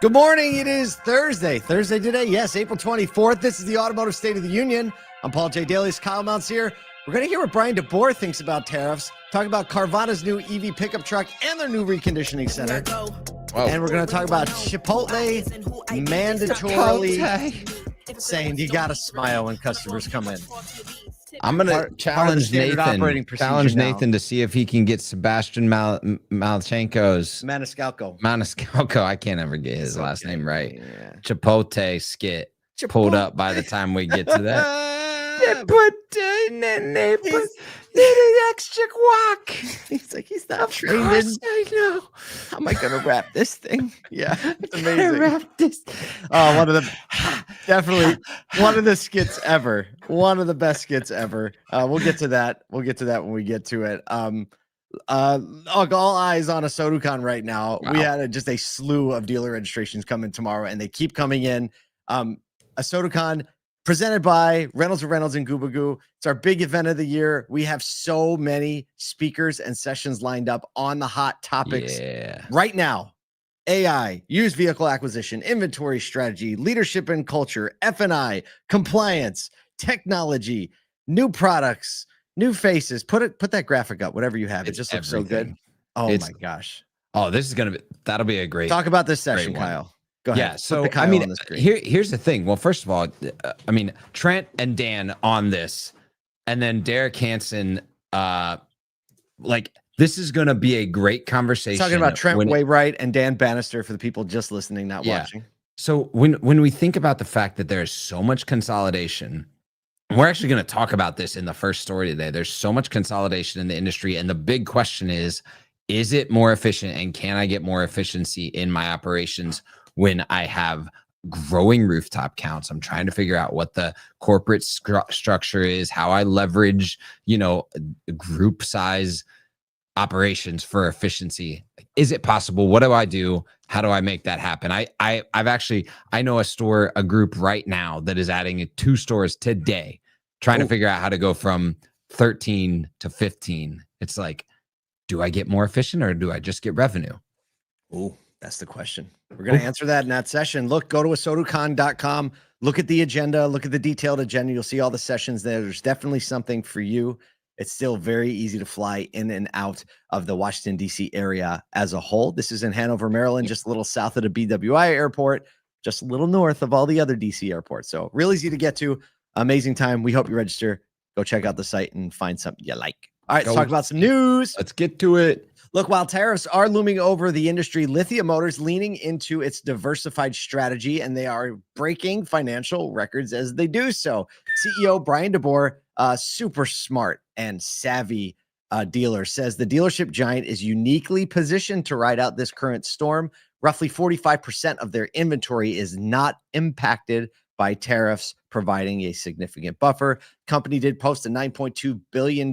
Good morning. It is Thursday today. Yes, April 24th. This is the Automotive State of the Union. I'm Paul J. Daly's Kyle Mountsier. We're going to hear what Bryan DeBoer thinks about tariffs, talk about Carvana's new EV pickup truck and their new reconditioning center. Whoa. And we're going to talk about Chipotle mandatorily saying you got to smile when customers come in. I'm going to challenge Nathan to see if he can get Sebastian Malchenko's Maniscalco. I can't ever get his last name right. Yeah. Chipotle skit pulled up by the time we get to that. Extra guac. He's like, he's not trained in. I know. How am I gonna wrap this thing? Yeah, it's amazing. Wrap this. Oh, definitely one of the skits ever. One of the best skits ever. We'll get to that. We'll get to that when we get to it. All eyes on ASOTU CON right now. Wow. We had just a slew of dealer registrations coming tomorrow, and they keep coming in. ASOTU CON, presented by Reynolds and Goobagoo. It's our big event of the year. We have so many speakers and sessions lined up on the hot topics right now. AI, used vehicle acquisition, inventory strategy, leadership and culture, F&I, compliance, technology, new products, new faces. Put that graphic up, whatever you have. It just looks so good. Oh my gosh. Oh, that'll be a great. Talk about this session, Kyle. Go ahead. Yeah, so I mean, here's the thing. Well, first of all, I mean, Trent and Dan on this, and then Derek Hansen, this is going to be a great conversation. Talking about Trent Waywright and Dan Bannister for the people just listening, not watching. So when we think about the fact that there's so much consolidation, we're actually going to talk about this in the first story today. There's so much consolidation in the industry, and the big question is it more efficient, and can I get more efficiency in my operations when I have growing rooftop counts? I'm trying to figure out what the corporate structure is, how I leverage, group size operations for efficiency. Is it possible? What do I do? How do I make that happen? I know a group right now that is adding 2 stores today, trying to figure out how to go from 13 to 15. It's like, do I get more efficient or do I just get revenue? Oh, that's the question. We're going to answer that in that session. Look, go to ASOTUCON.com. Look at the agenda. Look at the detailed agenda. You'll see all the sessions there. There's definitely something for you. It's still very easy to fly in and out of the Washington, D.C. area as a whole. This is in Hanover, Maryland, just a little south of the BWI airport, just a little north of all the other D.C. airports. So real easy to get to. Amazing time. We hope you register. Go check out the site and find something you like. All right, let's talk about some news. Let's get to it. Look, while tariffs are looming over the industry, Lithia Motors leaning into its diversified strategy, and they are breaking financial records as they do so. CEO Bryan DeBoer, super smart and savvy dealer, says the dealership giant is uniquely positioned to ride out this current storm. Roughly 45% of their inventory is not impacted by tariffs, providing a significant buffer. Company did post a $9.2 billion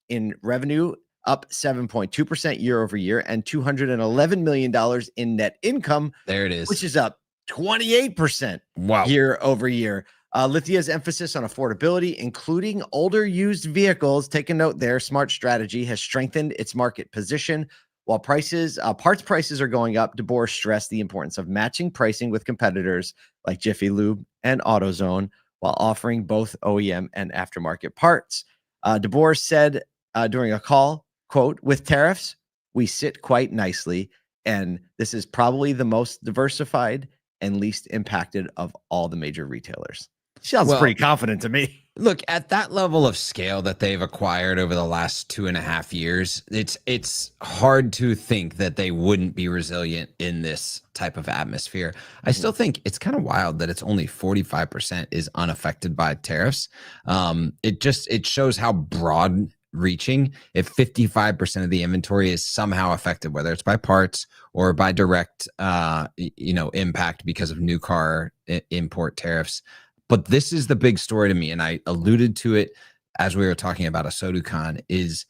in revenue, up 7.2% year over year, and $211 million in net income. There it is, which is up 28% year over year. Lithia's emphasis on affordability, including older used vehicles, take a note there, smart strategy, has strengthened its market position. While parts prices are going up, DeBoer stressed the importance of matching pricing with competitors like Jiffy Lube and AutoZone while offering both OEM and aftermarket parts. DeBoer said during a call, quote, "With tariffs, we sit quite nicely, and this is probably the most diversified and least impacted of all the major retailers." Sounds pretty confident to me. Look, at that level of scale that they've acquired over the last 2.5 years, it's hard to think that they wouldn't be resilient in this type of atmosphere. I still think it's kind of wild that it's only 45% is unaffected by tariffs. It shows how broad reaching if 55% of the inventory is somehow affected, whether it's by parts or by direct impact because of new car import tariffs. But this is the big story to me, and I alluded to it as we were talking about ASOTU CON, is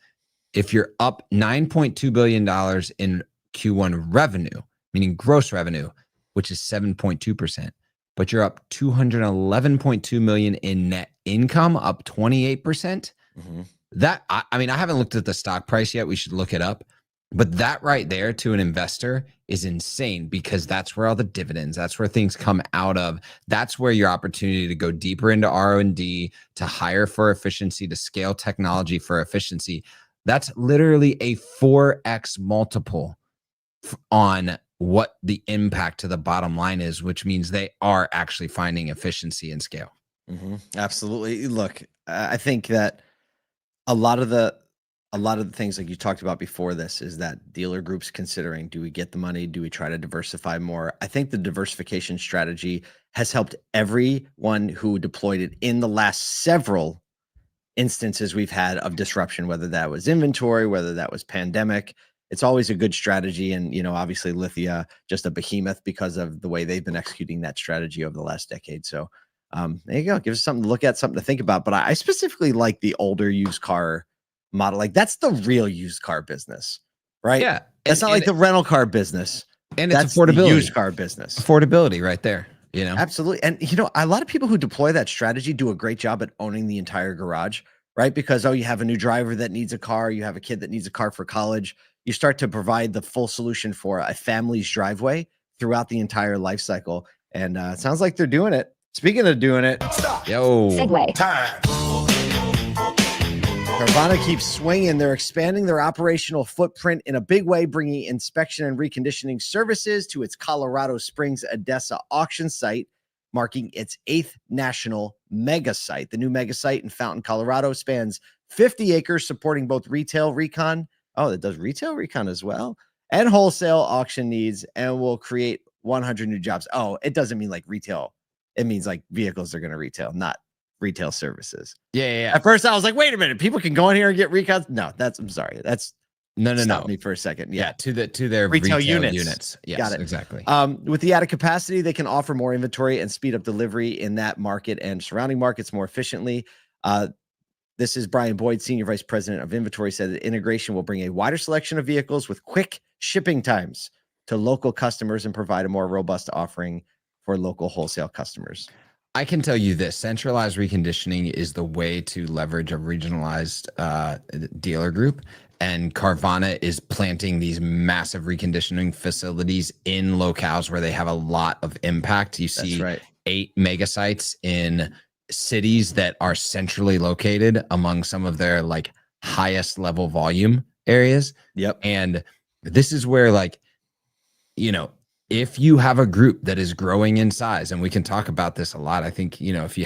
if you're up $9.2 billion in Q1 revenue, meaning gross revenue, which is 7.2%, but you're up $211.2 million in net income, up 28%. That, I mean, I haven't looked at the stock price yet. We should look it up. But that right there to an investor is insane, because that's where all the dividends, that's where things come out of. That's where your opportunity to go deeper into R&D, to hire for efficiency, to scale technology for efficiency. That's literally a 4x multiple on what the impact to the bottom line is, which means they are actually finding efficiency and scale. Absolutely. Look, I think that a lot of the things like you talked about before this is that dealer groups considering, do we get the money? Do we try to diversify more? I think the diversification strategy has helped everyone who deployed it in the last several instances we've had of disruption, whether that was inventory, whether that was pandemic. It's always a good strategy. And, obviously Lithia, just a behemoth because of the way they've been executing that strategy over the last decade. So there you go. Give us something to look at, something to think about. But I specifically like the older used car model. Like, that's the real used car business, right? Yeah. That's not like the rental car business. And that's it's affordability. The used car business. Affordability right there. Absolutely. And, a lot of people who deploy that strategy do a great job at owning the entire garage, right? Because, you have a new driver that needs a car. You have a kid that needs a car for college. You start to provide the full solution for a family's driveway throughout the entire life cycle. And it sounds like they're doing it. Speaking of doing it. Yo. Segue. Time. Carvana keeps swinging. They're expanding their operational footprint in a big way, bringing inspection and reconditioning services to its Colorado Springs Odessa auction site, marking its 8th national mega site. The new mega site in Fountain, Colorado spans 50 acres, supporting both retail recon. Oh, it does retail recon as well, and wholesale auction needs, and will create 100 new jobs. Oh, it doesn't mean like retail. It means like vehicles are going to retail, not retail services. Yeah. At first I was like, wait a minute, people can go in here and get recons. No, I'm sorry. That's no. Stop me for a second. Yeah. To their retail units. Yes, got it. Exactly. With the added capacity, they can offer more inventory and speed up delivery in that market and surrounding markets more efficiently. This is Brian Boyd, Senior Vice President of Inventory, said that integration will bring a wider selection of vehicles with quick shipping times to local customers and provide a more robust offering for local wholesale customers. I can tell you this: centralized reconditioning is the way to leverage a regionalized dealer group. And Carvana is planting these massive reconditioning facilities in locales where they have a lot of impact. You see 8 mega sites in cities that are centrally located among some of their like highest level volume areas. Yep. And this is where, like, if you have a group that is growing in size, and we can talk about this a lot, I think, if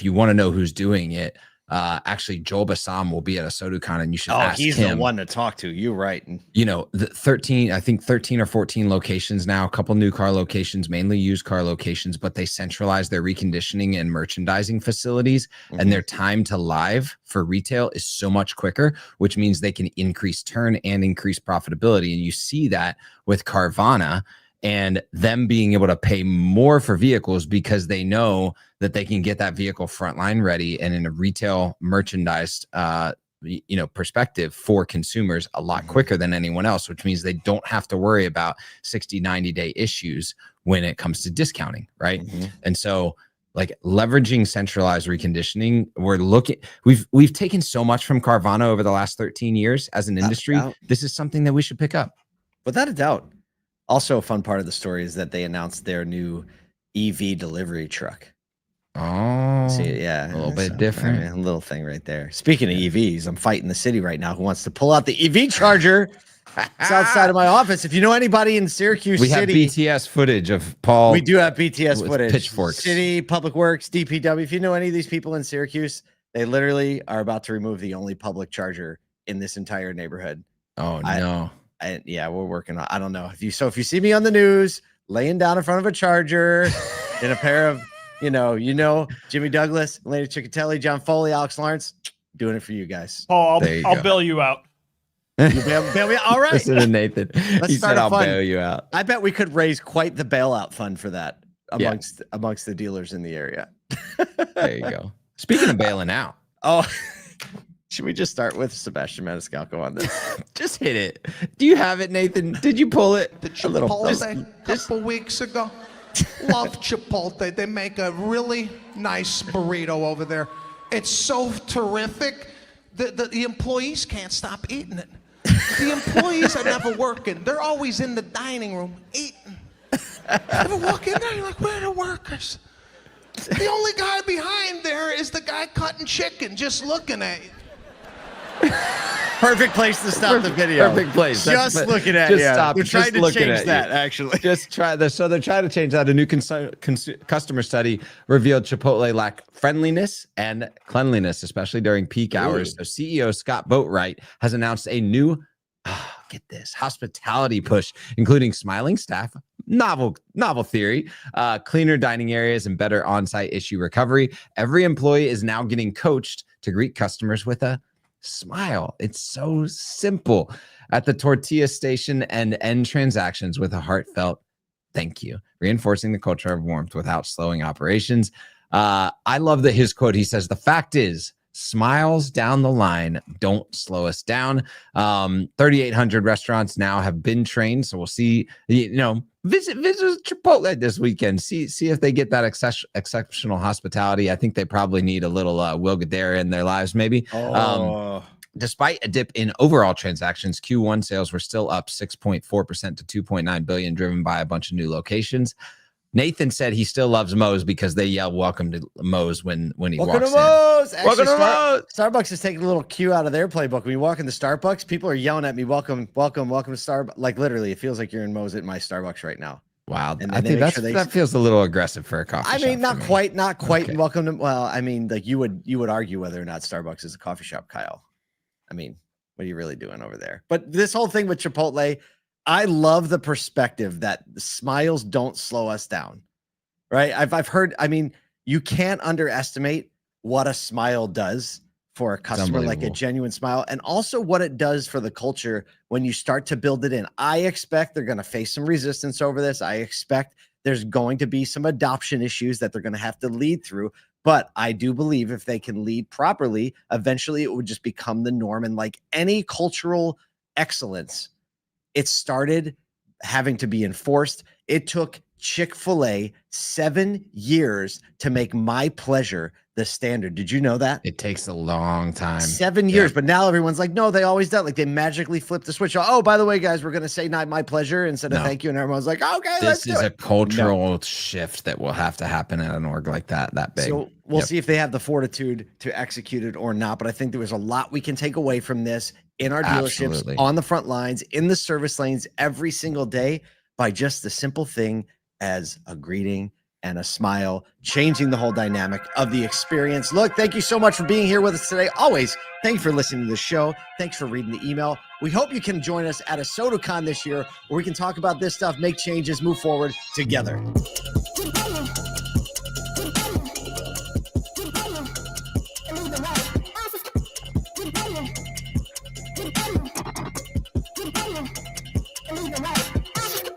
you want to know who's doing it, actually Joel Bassam will be at ASOTU CON, and you should ask him. He's the one to talk to. You're right. The 13 or 14 locations now, a couple new car locations, mainly used car locations, but they centralize their reconditioning and merchandising facilities, and their time to live for retail is so much quicker, which means they can increase turn and increase profitability. And you see that with Carvana and them being able to pay more for vehicles because they know that they can get that vehicle frontline ready and in a retail merchandised perspective for consumers a lot quicker than anyone else, which means they don't have to worry about 60-90 day issues when it comes to discounting, right? And so, like, leveraging centralized reconditioning, we've taken so much from Carvana over the last 13 years as an industry. This is something that we should pick up. Without a doubt. Also, a fun part of the story is that they announced their new EV delivery truck. Oh, see, yeah, a little bit different. A little thing right there. Speaking of EVs, I'm fighting the city right now who wants to pull out the EV charger. It's outside of my office. If you know anybody in Syracuse we City, have BTS footage of Paul. We do have BTS footage. Pitchforks. City, Public Works, DPW. If you know any of these people in Syracuse, they literally are about to remove the only public charger in this entire neighborhood. Oh no. Yeah, we're working on. I don't know if you see me on the news laying down in front of a charger in a pair of Jimmy Douglas, Lady Ciccatelli, John Foley, Alex Lawrence, doing it for you guys. Oh, I'll bail you out. You bail me? All right. Listen to Nathan. He said I'll bail you out. I bet we could raise quite the bailout fund for that amongst the dealers in the area. There you go. Speaking of bailing out. Oh. Should we just start with Sebastian Maniscalco on this? Just hit it. Do you have it, Nathan? Did you pull it? The Chipotle a couple weeks ago. Love Chipotle. They make a really nice burrito over there. It's so terrific. The employees can't stop eating it. The employees are never working. They're always in the dining room eating. Never walk in there, you're like, where are the workers? The only guy behind there is the guy cutting chicken, just looking at you. Perfect place to stop the video. Perfect place. Just looking at just you. stop. They're trying to looking change at that, you. actually. Just try this. So they're trying to change that. A new customer study revealed Chipotle lack friendliness and cleanliness, especially during peak hours. So CEO Scott Boatwright has announced a new, get this, hospitality push, including smiling staff, novel theory, cleaner dining areas, and better on-site issue recovery. Every employee is now getting coached to greet customers with a smile. It's so simple. At the tortilla station and end transactions with a heartfelt thank you, reinforcing the culture of warmth without slowing operations. I love that his quote, he says, the fact is, smiles down the line don't slow us down. 3,800 restaurants now have been trained. So we'll see, visit Chipotle this weekend. See if they get that exceptional hospitality. I think they probably need a little Will Guidara in their lives, maybe. Despite a dip in overall transactions, Q1 sales were still up 6.4% to $2.9 billion, driven by a bunch of new locations. Nathan said he still loves Moe's because they yell "Welcome to Moe's" when he Welcome walks to Moe's. in. Actually, Welcome to Moe's. Starbucks is taking a little cue out of their playbook. When you walk into Starbucks, people are yelling at me, "Welcome, welcome, welcome to Starbucks!" Like literally, it feels like you're in Moe's at my Starbucks right now. Wow, And I think that feels a little aggressive for a coffee shop. I mean, not quite. Okay. Welcome to. Well, I mean, like you would argue whether or not Starbucks is a coffee shop, Kyle. I mean, what are you really doing over there? But this whole thing with Chipotle, I love the perspective that smiles don't slow us down. Right. I've heard, I mean, you can't underestimate what a smile does for a customer, like a genuine smile, and also what it does for the culture when you start to build it in. I expect they're going to face some resistance over this. I expect there's going to be some adoption issues that they're going to have to lead through. But I do believe if they can lead properly, eventually it would just become the norm. And like any cultural excellence, it started having to be enforced. It took Chick-fil-A 7 years to make my pleasure the standard. Did you know that? It takes a long time. 7 years, but now everyone's like, no, they always do. Like they magically flip the switch. Oh, by the way, guys, we're going to say not my pleasure instead of thank you. And everyone's like, okay, let's do it. This is a cultural shift that will have to happen at an org like that big. So we'll see if they have the fortitude to execute it or not. But I think there was a lot we can take away from this in our dealerships, on the front lines, in the service lanes every single day by just the simple thing as a greeting and a smile, changing the whole dynamic of the experience. Look, thank you so much for being here with us today. Always, thank you for listening to the show. Thanks for reading the email. We hope you can join us at ASOTU CON this year, where we can talk about this stuff, make changes, move forward together.